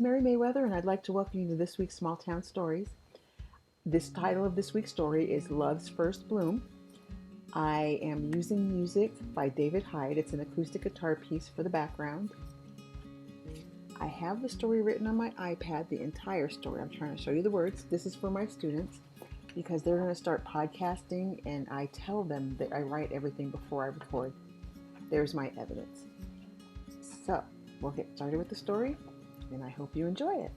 Mary Mayweather, and I'd like to welcome you to this week's Small Town Stories. This title of this week's story is Love's First Bloom. I am using music by David Hyde. It's an acoustic guitar piece for the background. I have the story written on my iPad, the entire story. I'm trying to show you the words. This is for my students because they're going to start podcasting, and I tell them that I write everything before I record. There's my evidence. So, we'll get started with the story, and I hope you enjoy it.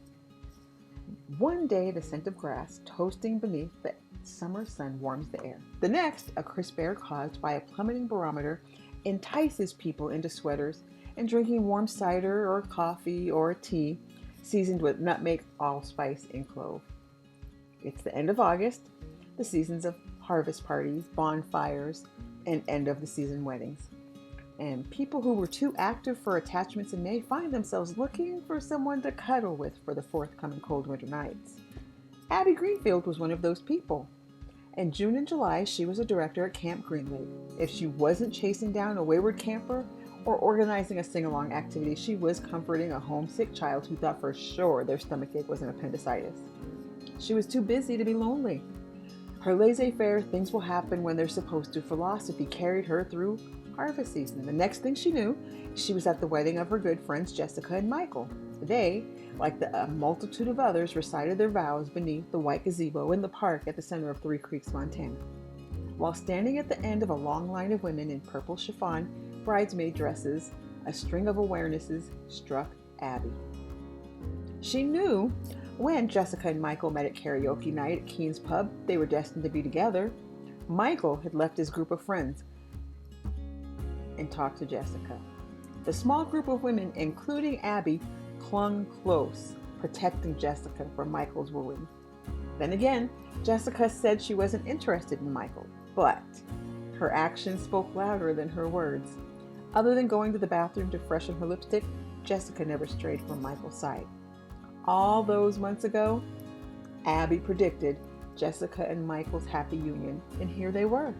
One day, the scent of grass toasting beneath the summer sun warms the air. The next, a crisp air caused by a plummeting barometer entices people into sweaters and drinking warm cider or coffee or tea seasoned with nutmeg, allspice, and clove. It's the end of August, the seasons of harvest parties, bonfires, and end of the season weddings. And people who were too active for attachments in May find themselves looking for someone to cuddle with for the forthcoming cold winter nights. Abby Greenfield was one of those people. In June and July, she was a director at Camp Greenfield. If she wasn't chasing down a wayward camper or organizing a sing-along activity, she was comforting a homesick child who thought for sure their stomachache was an appendicitis. She was too busy to be lonely. Her laissez-faire, things will happen when they're supposed to philosophy carried her through harvest season. The next thing she knew, she was at the wedding of her good friends Jessica and Michael. They, like a multitude of others, recited their vows beneath the white gazebo in the park at the center of Three Creeks, Montana. While standing at the end of a long line of women in purple chiffon bridesmaid dresses, a string of awarenesses struck Abby. She knew when Jessica and Michael met at karaoke night at Keen's Pub, they were destined to be together. Michael had left his group of friends and talked to Jessica. The small group of women, including Abby, clung close, protecting Jessica from Michael's wooing. Then again, Jessica said she wasn't interested in Michael, but her actions spoke louder than her words. Other than going to the bathroom to freshen her lipstick, Jessica never strayed from Michael's side. All those months ago, Abby predicted Jessica and Michael's happy union, and here they were.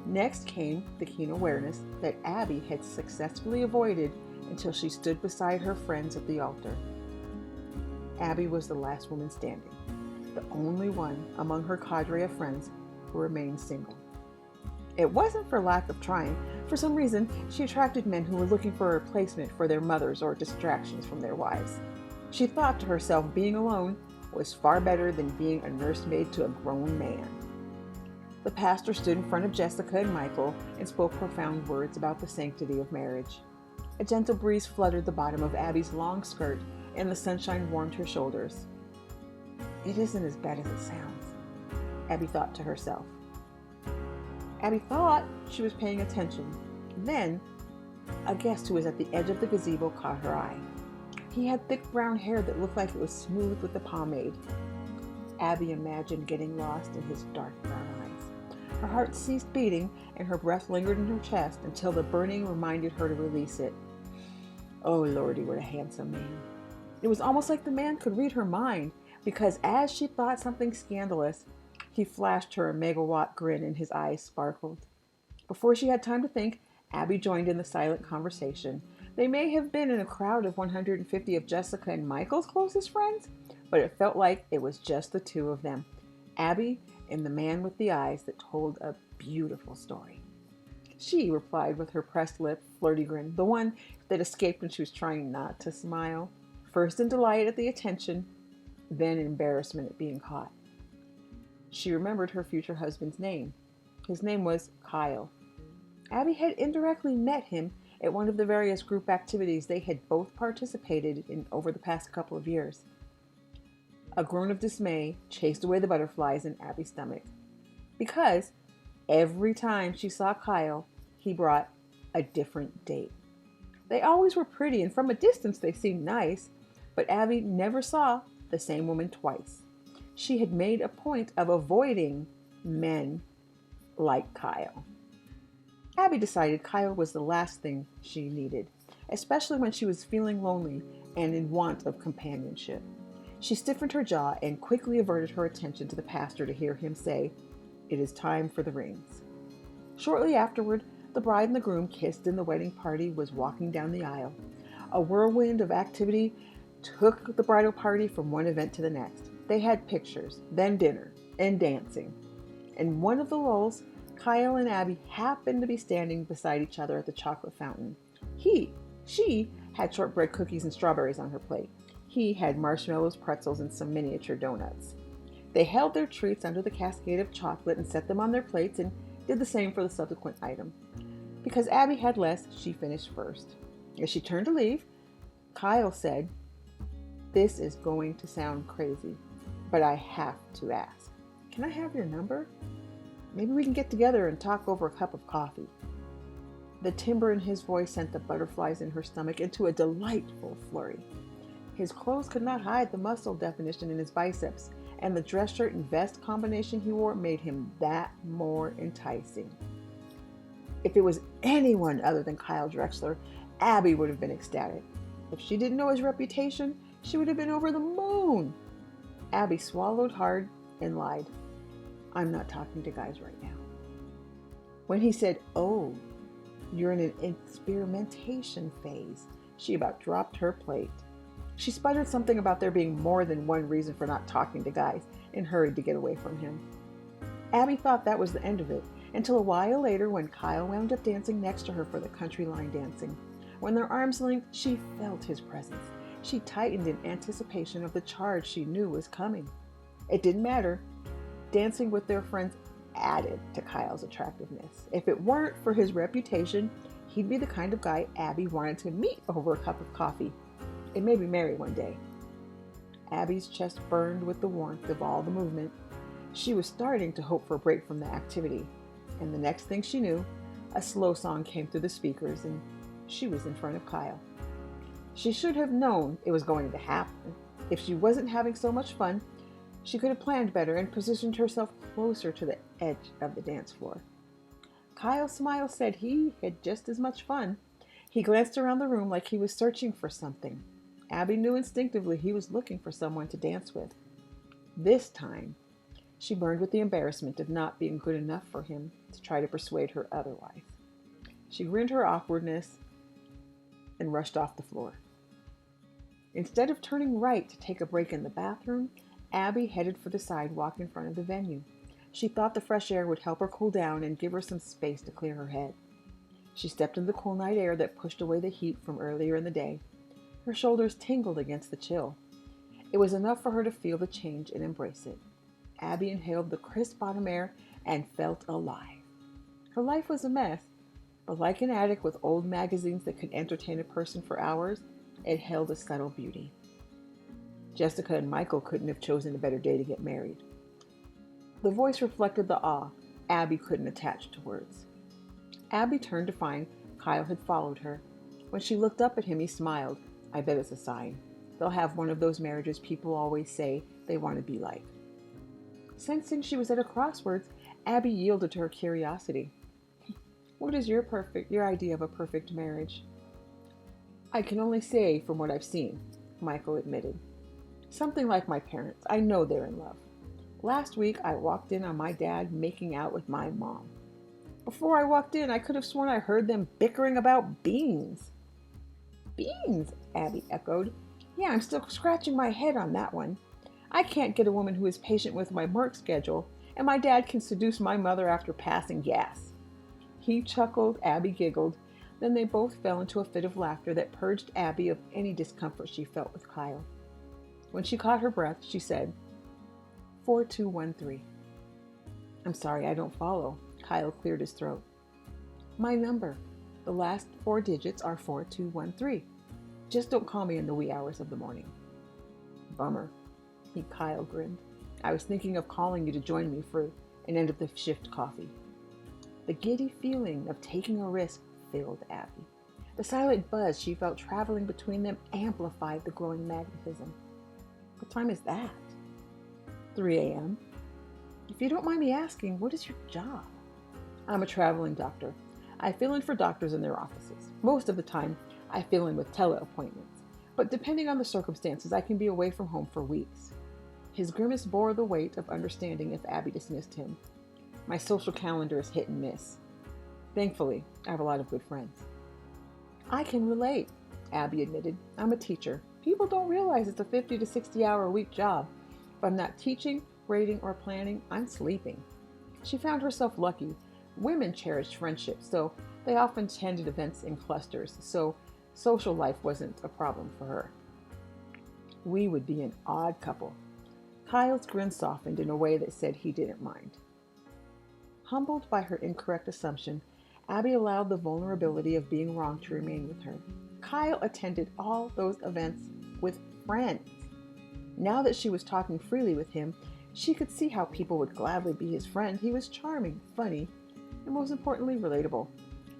Next came the keen awareness that Abby had successfully avoided until she stood beside her friends at the altar. Abby was the last woman standing, the only one among her cadre of friends who remained single. It wasn't for lack of trying. For some reason, she attracted men who were looking for a replacement for their mothers or distractions from their wives. She thought to herself being alone was far better than being a nursemaid to a grown man. The pastor stood in front of Jessica and Michael and spoke profound words about the sanctity of marriage. A gentle breeze fluttered the bottom of Abby's long skirt, and the sunshine warmed her shoulders. It isn't as bad as it sounds, Abby thought to herself. Abby thought she was paying attention. Then, a guest who was at the edge of the gazebo caught her eye. He had thick brown hair that looked like it was smooth with the pomade. Abby imagined getting lost in his dark brown eyes. Her heart ceased beating and her breath lingered in her chest until the burning reminded her to release it. Oh Lordy, what a handsome man. It was almost like the man could read her mind, because as she thought something scandalous, he flashed her a megawatt grin and his eyes sparkled. Before she had time to think, Abby joined in the silent conversation. They may have been in a crowd of 150 of Jessica and Michael's closest friends, but it felt like it was just the two of them, Abby and the man with the eyes that told a beautiful story. She replied with her pressed lip, flirty grin, the one that escaped when she was trying not to smile, first in delight at the attention, then in embarrassment at being caught. She remembered her future husband's name. His name was Kyle. Abby had indirectly met him at one of the various group activities they had both participated in over the past couple of years. A groan of dismay chased away the butterflies in Abby's stomach, because every time she saw Kyle, he brought a different date. They always were pretty, and from a distance they seemed nice, but Abby never saw the same woman twice. She had made a point of avoiding men like Kyle. Abby decided Kyle was the last thing she needed, especially when she was feeling lonely and in want of companionship. She stiffened her jaw and quickly averted her attention to the pastor to hear him say, "It is time for the rings." Shortly afterward, the bride and the groom kissed and the wedding party was walking down the aisle. A whirlwind of activity took the bridal party from one event to the next. They had pictures, then dinner, and dancing. In one of the lulls, Kyle and Abby happened to be standing beside each other at the chocolate fountain. She had shortbread cookies and strawberries on her plate. He had marshmallows, pretzels, and some miniature donuts. They held their treats under the cascade of chocolate and set them on their plates and did the same for the subsequent item. Because Abby had less, she finished first. As she turned to leave, Kyle said, "This is going to sound crazy, but I have to ask. Can I have your number? Maybe we can get together and talk over a cup of coffee." The timbre in his voice sent the butterflies in her stomach into a delightful flurry. His clothes could not hide the muscle definition in his biceps, and the dress shirt and vest combination he wore made him that more enticing. If it was anyone other than Kyle Drexler, Abby would have been ecstatic. If she didn't know his reputation, she would have been over the moon. Abby swallowed hard and lied. "I'm not talking to guys right now." When he said, "Oh, you're in an experimentation phase," she about dropped her plate. She sputtered something about there being more than one reason for not talking to guys and hurried to get away from him. Abby thought that was the end of it, until a while later when Kyle wound up dancing next to her for the country line dancing. When their arms linked, she felt his presence. She tightened in anticipation of the charge she knew was coming. It didn't matter. Dancing with their friends added to Kyle's attractiveness. If it weren't for his reputation, he'd be the kind of guy Abby wanted to meet over a cup of coffee and maybe marry one day. Abby's chest burned with the warmth of all the movement. She was starting to hope for a break from the activity, and the next thing she knew, a slow song came through the speakers and she was in front of Kyle. She should have known it was going to happen. If she wasn't having so much fun, she could have planned better and positioned herself closer to the edge of the dance floor. Kyle's smile said he had just as much fun. He glanced around the room like he was searching for something. Abby knew instinctively he was looking for someone to dance with. This time, she burned with the embarrassment of not being good enough for him to try to persuade her otherwise. She grinned her awkwardness and rushed off the floor. Instead of turning right to take a break in the bathroom, Abby headed for the sidewalk in front of the venue. She thought the fresh air would help her cool down and give her some space to clear her head. She stepped into the cool night air that pushed away the heat from earlier in the day. Her shoulders tingled against the chill. It was enough for her to feel the change and embrace it. Abby inhaled the crisp autumn air and felt alive. Her life was a mess, but like an attic with old magazines that could entertain a person for hours, it held a subtle beauty. Jessica and Michael couldn't have chosen a better day to get married. The voice reflected the awe Abby couldn't attach to words. Abby turned to find Kyle had followed her. When she looked up at him, he smiled. "I bet it's a sign. They'll have one of those marriages people always say they want to be like." Sensing she was at a crossroads, Abby yielded to her curiosity. "What is your idea of a perfect marriage?" "I can only say from what I've seen," Michael admitted. "Something like my parents. I know they're in love. Last week, I walked in on my dad making out with my mom. Before I walked in, I could have sworn I heard them bickering about beans." "Beans?" Abby echoed. "Yeah, I'm still scratching my head on that one. I can't get a woman who is patient with my work schedule, and my dad can seduce my mother after passing gas." He chuckled, Abby giggled. Then they both fell into a fit of laughter that purged Abby of any discomfort she felt with Kyle. When she caught her breath, she said, 4213. "I'm sorry, I don't follow." Kyle cleared his throat. "My number. The last 4 digits are 4213. Just don't call me in the wee hours of the morning." "Bummer." Kyle grinned. "I was thinking of calling you to join me for an end of the shift coffee." The giddy feeling of taking a risk filled Abby. The silent buzz she felt traveling between them amplified the growing magnetism. "What time is that?" 3 a.m. "If you don't mind me asking, what is your job?" "I'm a traveling doctor. I fill in for doctors in their offices. Most of the time, I fill in with tele-appointments. But depending on the circumstances, I can be away from home for weeks." His grimace bore the weight of understanding if Abby dismissed him. "My social calendar is hit and miss. Thankfully, I have a lot of good friends." "I can relate," Abby admitted. "I'm a teacher. People don't realize it's a 50 to 60 hour a week job. If I'm not teaching, grading, or planning, I'm sleeping. She found herself lucky. Women cherished friendship, so they often attended events in clusters, so social life wasn't a problem for her. We would be an odd couple. Kyle's grin softened in a way that said he didn't mind. Humbled by her incorrect assumption, Abby allowed the vulnerability of being wrong to remain with her. Kyle attended all those events with friends. Now that she was talking freely with him, she could see how people would gladly be his friend. He was charming, funny, and most importantly, relatable,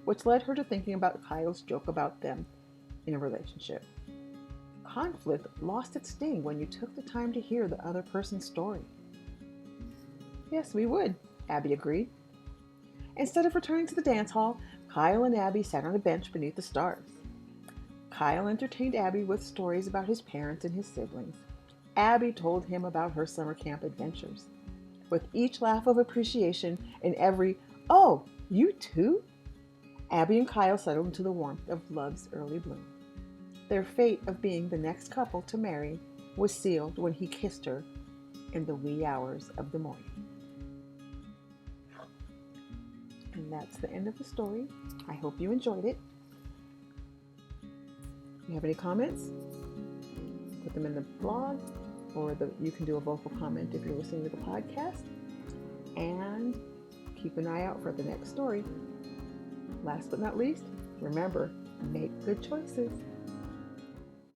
which led her to thinking about Kyle's joke about them in a relationship. Conflict lost its sting when you took the time to hear the other person's story. Yes, we would, Abby agreed. Instead of returning to the dance hall, Kyle and Abby sat on a bench beneath the stars. Kyle entertained Abby with stories about his parents and his siblings. Abby told him about her summer camp adventures. With each laugh of appreciation and every, "Oh, you too?" Abby and Kyle settled into the warmth of love's early bloom. Their fate of being the next couple to marry was sealed when he kissed her in the wee hours of the morning. And that's the end of the story. I hope you enjoyed it. If you have any comments, put them in the blog, or you can do a vocal comment if you're listening to the podcast. And keep an eye out for the next story. Last but not least, remember, make good choices.